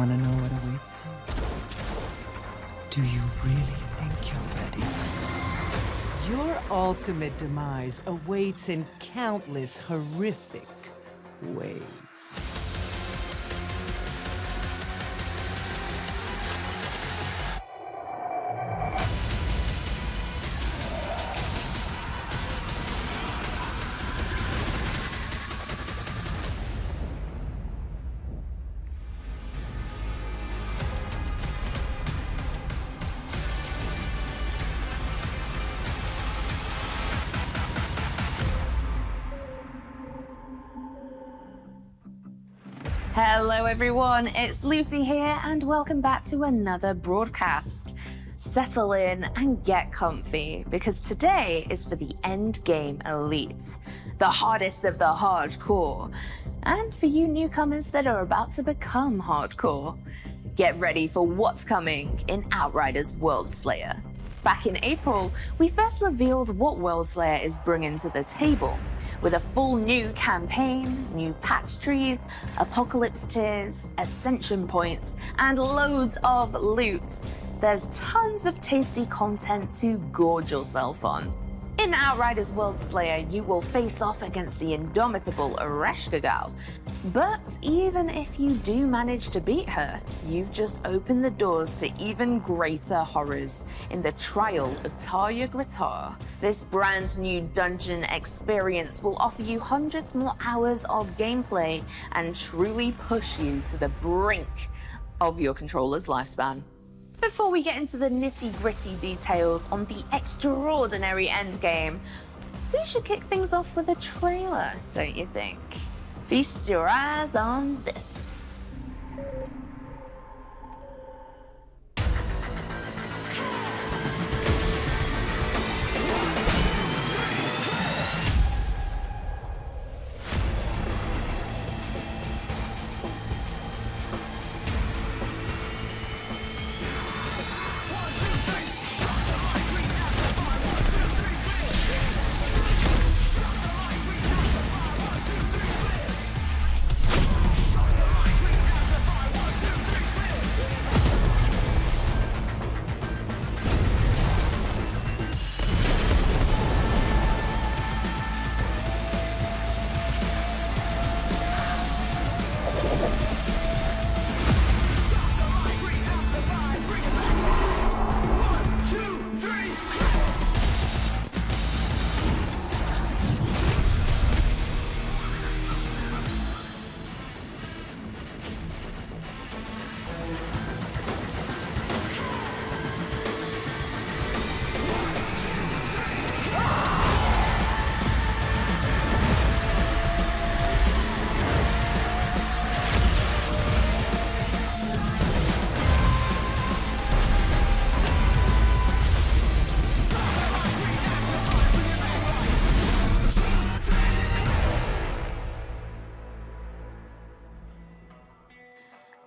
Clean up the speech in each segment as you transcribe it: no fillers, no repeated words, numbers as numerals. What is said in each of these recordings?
want to know what awaits you? Do you really think you're ready? Your ultimate demise awaits in countless horrific ways. Hello everyone, it's Lucy here and welcome back to another broadcast. Settle in and get comfy because today is for the Endgame Elite, the hardest of the hardcore, and for you newcomers that are about to become hardcore. Get ready for what's coming in Outriders Worldslayer. Back in April, we first revealed what Worldslayer is bringing to the table, with a full new campaign, new patch trees, apocalypse tiers, ascension points, and loads of loot. There's tons of tasty content to gorge yourself on. In Outriders Worldslayer, you will face off against the indomitable Ereshkigal. But even if you do manage to beat her, you've just opened the doors to even greater horrors in the Trial of Tarja Gratar. This brand new dungeon experience will offer you hundreds more hours of gameplay and truly push you to the brink of your controller's lifespan. Before we get into the nitty-gritty details on the extraordinary endgame, we should kick things off with a trailer, don't you think? Feast your eyes on this.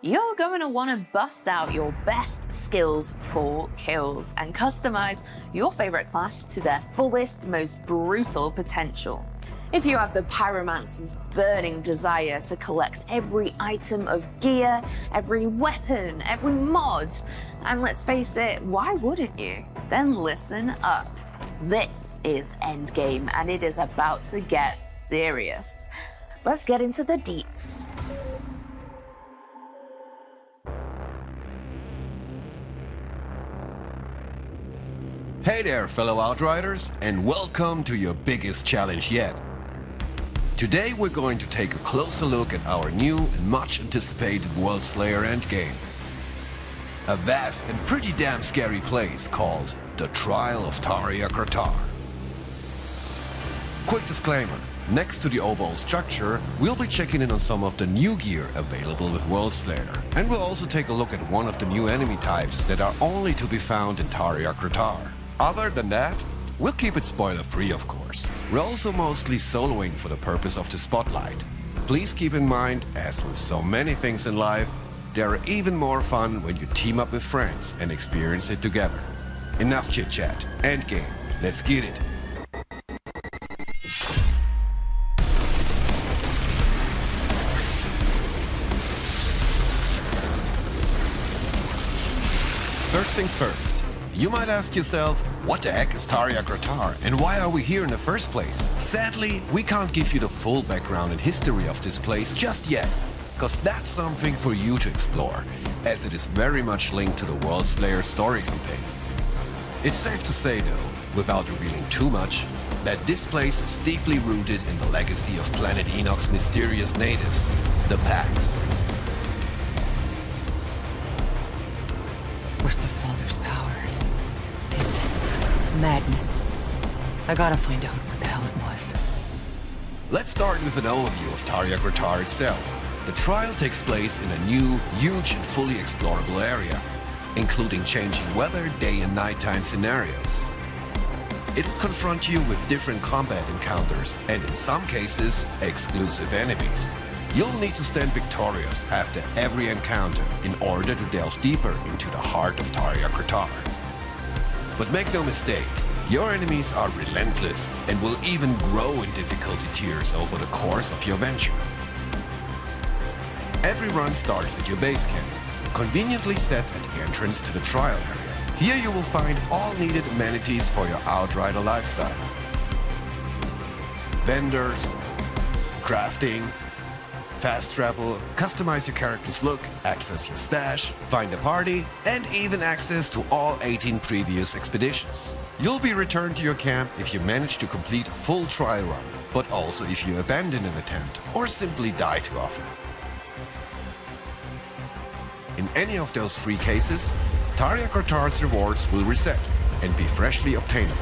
You're going to want to bust out your best skills for kills and customize your favorite class to their fullest, most brutal potential. If you have the Pyromancer's burning desire to collect every item of gear, every weapon, every mod, and let's face it, why wouldn't you? Then listen up. This is Endgame and it is about to get serious. Let's get into the deets. Hey there, fellow Outriders, and welcome to your biggest challenge yet. Today we're going to take a closer look at our new and much anticipated Worldslayer Endgame. A vast and pretty damn scary place called the Trial of Tarja Gratar. Quick disclaimer, next to the overall structure, we'll be checking in on some of the new gear available with Worldslayer. And we'll also take a look at one of the new enemy types that are only to be found in Tarja Gratar. Other than that, we'll keep it spoiler-free, of course. We're also mostly soloing for the purpose of the spotlight. Please keep in mind, as with so many things in life, they are even more fun when you team up with friends and experience it together. Enough chit-chat. Endgame. Let's get it. things first. You might ask yourself, what the heck is Tarja Gratar and why are we here in the first place? Sadly, we can't give you the full background and history of this place just yet, because that's something for you to explore, as it is very much linked to the Worldslayer story campaign. It's safe to say though, without revealing too much, that this place is deeply rooted in the legacy of Planet Enoch's mysterious natives, the Pax. Where's the Father's power? It's madness. I gotta find out what the hell it was. Let's start with an overview of Tarja Gratar itself. The trial takes place in a new, huge and fully explorable area, including changing weather, day and nighttime scenarios. It will confront you with different combat encounters and in some cases, exclusive enemies. You'll need to stand victorious after every encounter in order to delve deeper into the heart of Tarja Gratar. But make no mistake, your enemies are relentless and will even grow in difficulty tiers over the course of your venture. Every run starts at your base camp, conveniently set at the entrance to the trial area. Here you will find all needed amenities for your Outrider lifestyle. Vendors, crafting, fast travel, customize your character's look, access your stash, find a party, and even access to all 18 previous expeditions. You'll be returned to your camp if you manage to complete a full trial run, but also if you abandon an attempt or simply die too often. In any of those three cases, Tarja Gratar's rewards will reset and be freshly obtainable.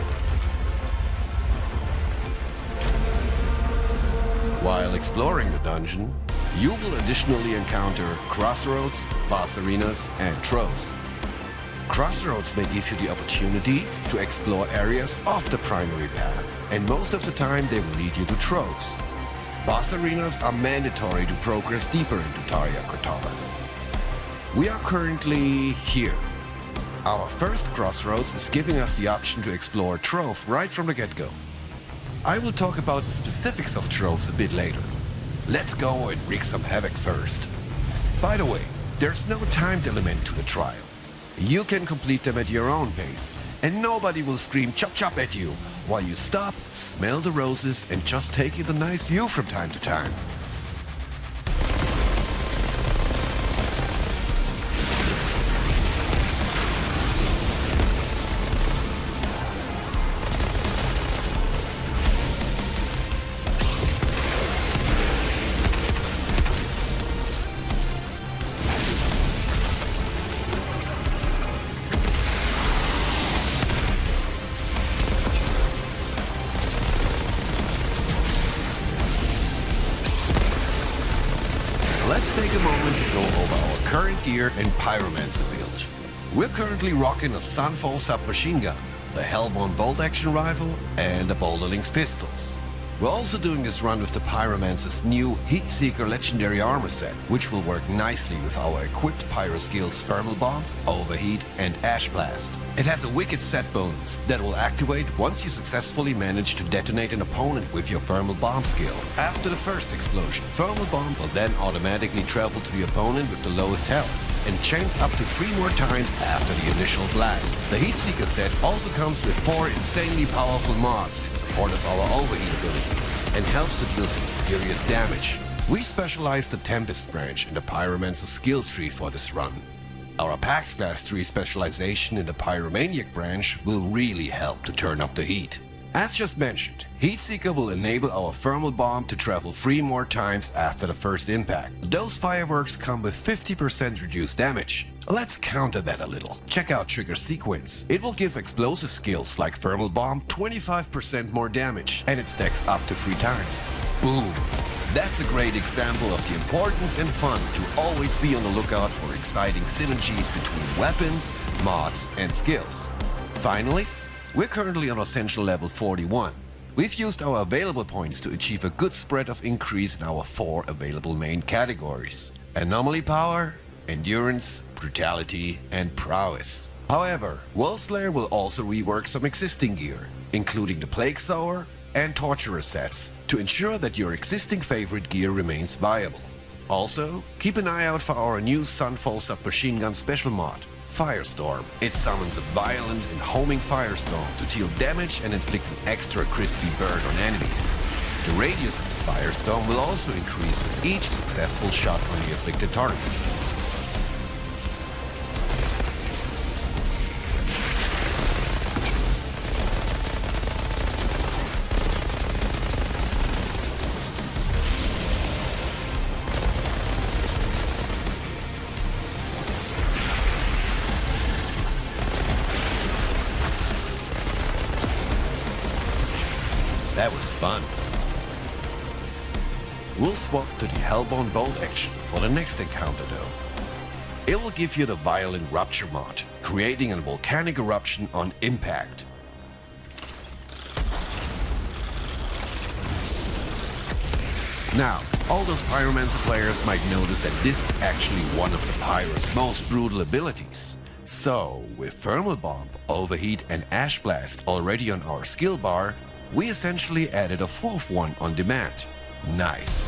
While exploring the dungeon, you will additionally encounter crossroads, boss arenas, and troves. Crossroads may give you the opportunity to explore areas off the primary path, and most of the time they will lead you to troves. Boss arenas are mandatory to progress deeper into Tarja Gratar. We are currently here. Our first crossroads is giving us the option to explore Trove right from the get-go. I will talk about the specifics of Troves a bit later. Let's go and wreak some havoc first. By the way, there's no timed element to the trial. You can complete them at your own pace, and nobody will scream chop chop at you while you stop, smell the roses, and just take in the nice view from time to time. Let's take a moment to go over our current gear and pyromancer build. We're currently rocking a Sunfall submachine gun, the Hellborn bolt-action rifle, and the Boulder Lynx pistols. We're also doing this run with the pyromancer's new Heatseeker legendary armor set, which will work nicely with our equipped pyro skills Thermal Bomb, Overheat, and Ash Blast. It has a wicked set bonus that will activate once you successfully manage to detonate an opponent with your Thermal Bomb skill. After the first explosion, Thermal Bomb will then automatically travel to the opponent with the lowest health and chains up to 3 more times after the initial blast. The Heatseeker set also comes with 4 insanely powerful mods in support of our Overheat ability and helps to deal some serious damage. We specialized the Tempest branch in the Pyromancer skill tree for this run. Our Pax Class tree specialization in the Pyromaniac branch will really help to turn up the heat. As just mentioned, Heatseeker will enable our Thermal Bomb to travel 3 more times after the first impact. Those fireworks come with 50% reduced damage. Let's counter that a little. Check out Trigger Sequence. It will give explosive skills like Thermal Bomb 25% more damage, and it stacks up to 3 times. Boom! That's a great example of the importance and fun to always be on the lookout for exciting synergies between weapons, mods, and skills. Finally, we're currently on Essential level 41. We've used our available points to achieve a good spread of increase in our 4 available main categories: Anomaly Power, Endurance, Brutality, and Prowess. However, Worldslayer will also rework some existing gear, including the Plague Sower and Torturer sets, to ensure that your existing favorite gear remains viable. Also, keep an eye out for our new Sunfall submachine gun special mod, Firestorm. It summons a violent and homing firestorm to deal damage and inflict an extra crispy burn on enemies. The radius of the firestorm will also increase with each successful shot on the afflicted target. That was fun. We'll swap to the Hellbourne Bolt action for the next encounter though. It will give you the Violent Rupture mod, creating a volcanic eruption on impact. Now, all those Pyromancer players might notice that this is actually one of the Pyro's most brutal abilities. So, with Thermal Bomb, Overheat and Ash Blast already on our skill bar, we essentially added a fourth one on demand. Nice.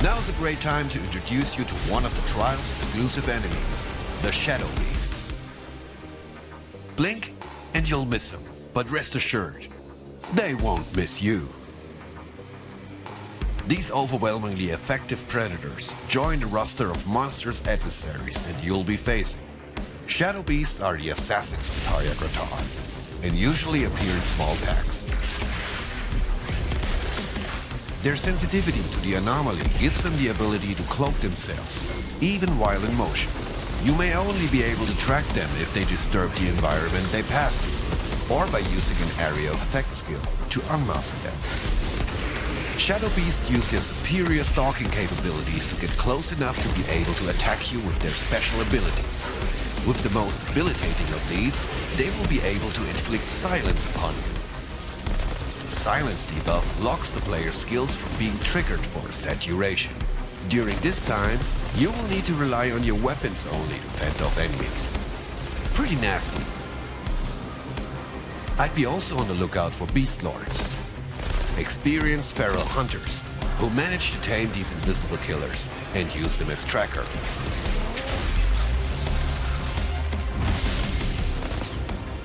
Now's a great time to introduce you to one of the Trial's exclusive enemies, the Shadow Beasts. Blink and you'll miss them, but rest assured, they won't miss you. These overwhelmingly effective predators join the roster of monstrous adversaries that you'll be facing. Shadow Beasts are the assassins of Tarja Gratar, and usually appear in small packs. Their sensitivity to the anomaly gives them the ability to cloak themselves, even while in motion. You may only be able to track them if they disturb the environment they pass through, or by using an area of effect skill to unmask them. Shadow Beasts use their superior stalking capabilities to get close enough to be able to attack you with their special abilities. With the most debilitating of these, they will be able to inflict silence upon you. The silence debuff locks the player's skills from being triggered for a set duration. During this time, you will need to rely on your weapons only to fend off enemies. Pretty nasty. I'd be also on the lookout for Beast Lords, experienced feral hunters who manage to tame these invisible killers and use them as tracker.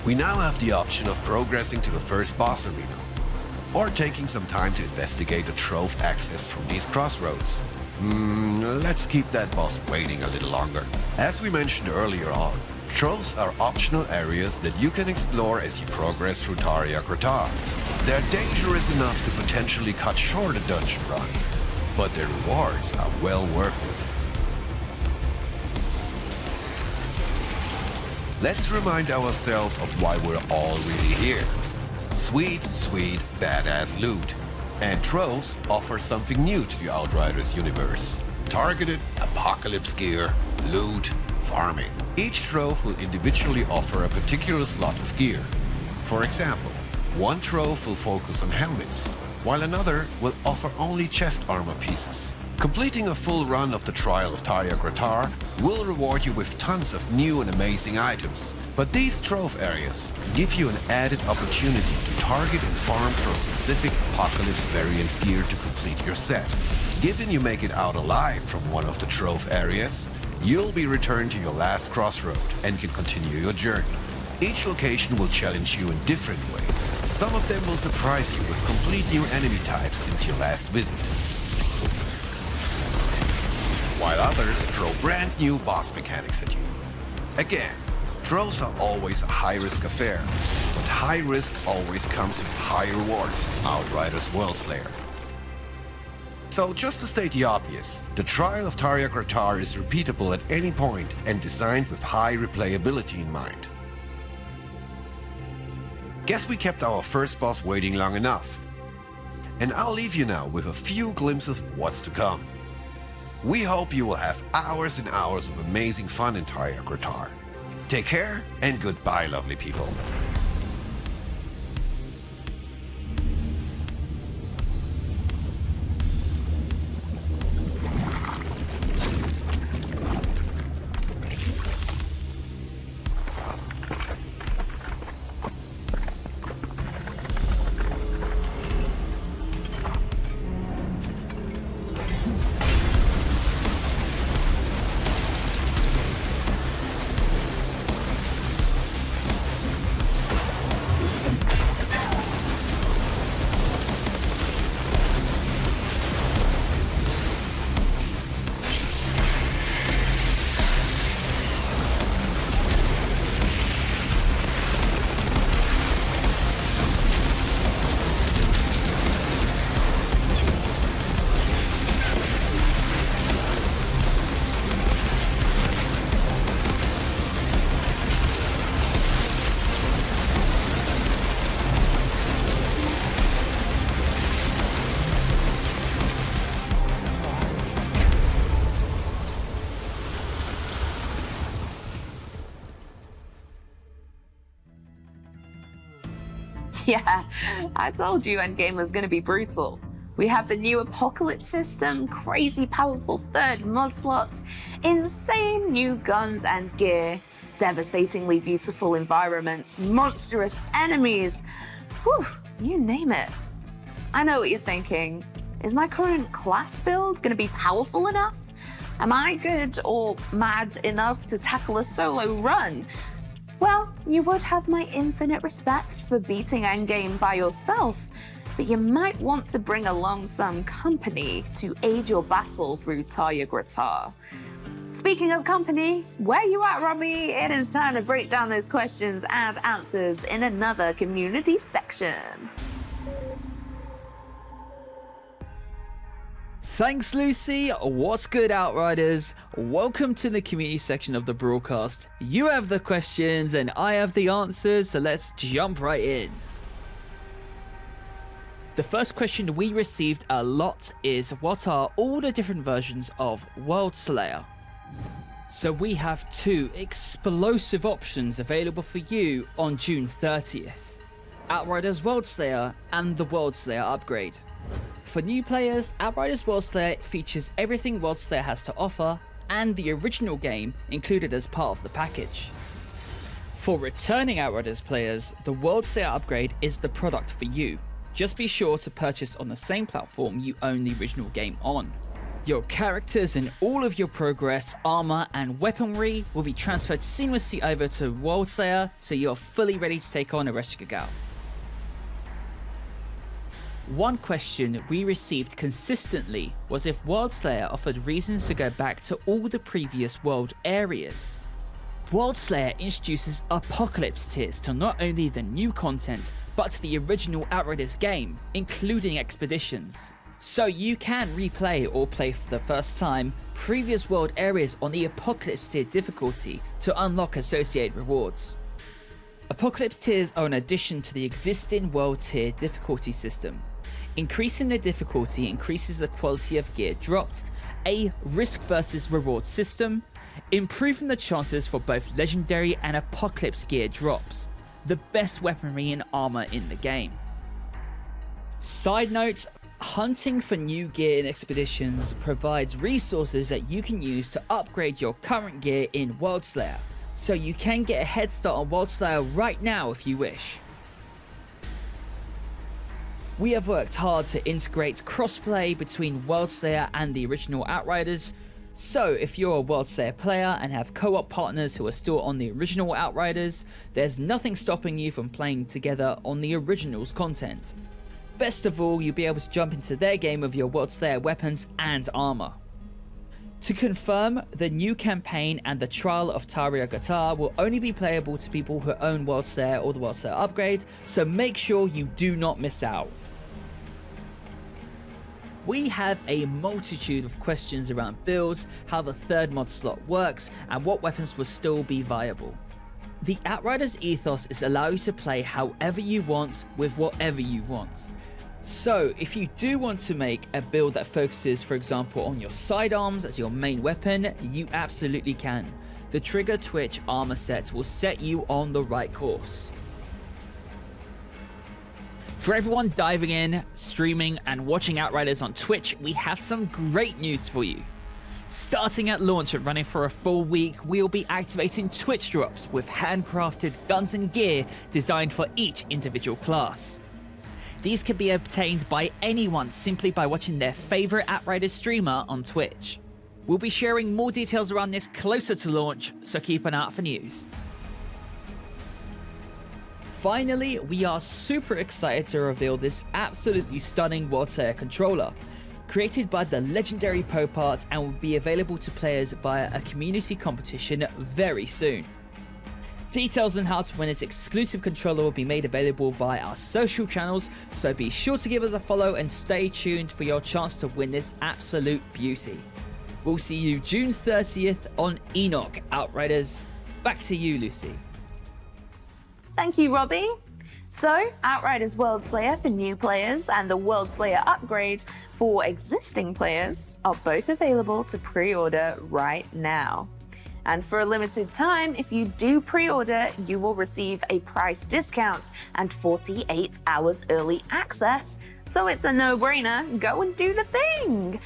We now have the option of progressing to the first boss arena, or taking some time to investigate the trove access from these crossroads. Let's keep that boss waiting a little longer. As we mentioned earlier on, troves are optional areas that you can explore as you progress through Tarja Gratar. They're dangerous enough to potentially cut short a dungeon run, but their rewards are well worth it. Let's remind ourselves of why we're all really here. Sweet, sweet, badass loot. And troves offer something new to the Outriders universe. Targeted apocalypse gear, loot, farming. Each trove will individually offer a particular slot of gear. For example, one trove will focus on helmets, while another will offer only chest armor pieces. Completing a full run of the Trial of Tarja Gratar will reward you with tons of new and amazing items. But these trove areas give you an added opportunity to target and farm for specific apocalypse variant gear to complete your set. Given you make it out alive from one of the trove areas, you'll be returned to your last crossroad and can continue your journey. Each location will challenge you in different ways. Some of them will surprise you with complete new enemy types since your last visit, while others throw brand new boss mechanics at you. Again, troves are always a high-risk affair, but high risk always comes with high rewards in Outriders Worldslayer. So just to state the obvious, the Trial of Tarja Gratar is repeatable at any point and designed with high replayability in mind. Guess we kept our first boss waiting long enough. And I'll leave you now with a few glimpses of what's to come. We hope you will have hours and hours of amazing fun in Tarja Gratar. Take care and goodbye, lovely people. Yeah, I told you Endgame was going to be brutal. We have the new Apocalypse system, crazy powerful third mod slots, insane new guns and gear, devastatingly beautiful environments, monstrous enemies. Whew, you name it. I know what you're thinking. Is my current class build going to be powerful enough? Am I good or mad enough to tackle a solo run? Well, you would have my infinite respect for beating Endgame by yourself, but you might want to bring along some company to aid your battle through Tarya Gratar. Speaking of company, where you at, Robbie? It is time to break down those questions and answers in another community section. Thanks, Lucy. What's good, Outriders? Welcome to the community section of the broadcast. You have the questions and I have the answers, so let's jump right in. The first question we received a lot is, what are all the different versions of Worldslayer? So we have two explosive options available for you on June 30th. Outriders Worldslayer and the Worldslayer upgrade. For new players, Outriders Worldslayer features everything Worldslayer has to offer and the original game included as part of the package. For returning Outriders players, the Worldslayer upgrade is the product for you. Just be sure to purchase on the same platform you own the original game on. Your characters and all of your progress, armor and weaponry will be transferred seamlessly over to Worldslayer, so you're fully ready to take on Ereshkigal. One question we received consistently was if Worldslayer offered reasons to go back to all the previous world areas. Worldslayer introduces Apocalypse tiers to not only the new content, but to the original Outriders game, including expeditions. So you can replay or play for the first time previous world areas on the Apocalypse tier difficulty to unlock associated rewards. Apocalypse tiers are an addition to the existing world tier difficulty system. Increasing the difficulty increases the quality of gear dropped, a risk versus reward system, improving the chances for both legendary and apocalypse gear drops, the best weaponry and armor in the game. Side note, hunting for new gear in expeditions provides resources that you can use to upgrade your current gear in Worldslayer, so you can get a head start on Worldslayer right now if you wish. We have worked hard to integrate crossplay between Worldslayer and the original Outriders, so if you're a Worldslayer player and have co-op partners who are still on the original Outriders, there's nothing stopping you from playing together on the original's content. Best of all, you'll be able to jump into their game with your Worldslayer weapons and armor. To confirm, the new campaign and the trial of Tarya Gratar will only be playable to people who own Worldslayer or the Worldslayer upgrade, so make sure you do not miss out. We have a multitude of questions around builds, how the third mod slot works, and what weapons will still be viable. The Outriders ethos is allow you to play however you want with whatever you want. So if you do want to make a build that focuses, for example, on your sidearms as your main weapon, you absolutely can. The Trigger Twitch armor set will set you on the right course. For everyone diving in, streaming, and watching Outriders on Twitch, we have some great news for you. Starting at launch and running for a full week, we'll be activating Twitch drops with handcrafted guns and gear designed for each individual class. These can be obtained by anyone simply by watching their favorite Outriders streamer on Twitch. We'll be sharing more details around this closer to launch, so keep an eye out for news. Finally, we are super excited to reveal this absolutely stunning Worldslayer controller, created by the legendary Popart and will be available to players via a community competition very soon. Details on how to win this exclusive controller will be made available via our social channels, so be sure to give us a follow and stay tuned for your chance to win this absolute beauty. We'll see you June 30th on Enoch Outriders. Back to you, Lucy. Thank you, Robbie. So, Outriders Worldslayer for new players and the Worldslayer upgrade for existing players are both available to pre-order right now. And for a limited time, if you do pre-order, you will receive a price discount and 48 hours early access. So it's a no-brainer, go and do the thing.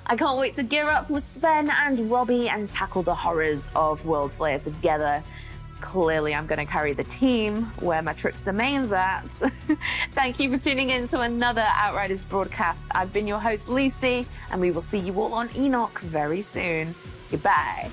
I can't wait to gear up with Sven and Robbie and tackle the horrors of Worldslayer together. Clearly, I'm going to carry the team where my trickster main's at. Thank you for tuning in to another Outriders broadcast. I've been your host, Lucy, and we will see you all on Enoch very soon. Goodbye.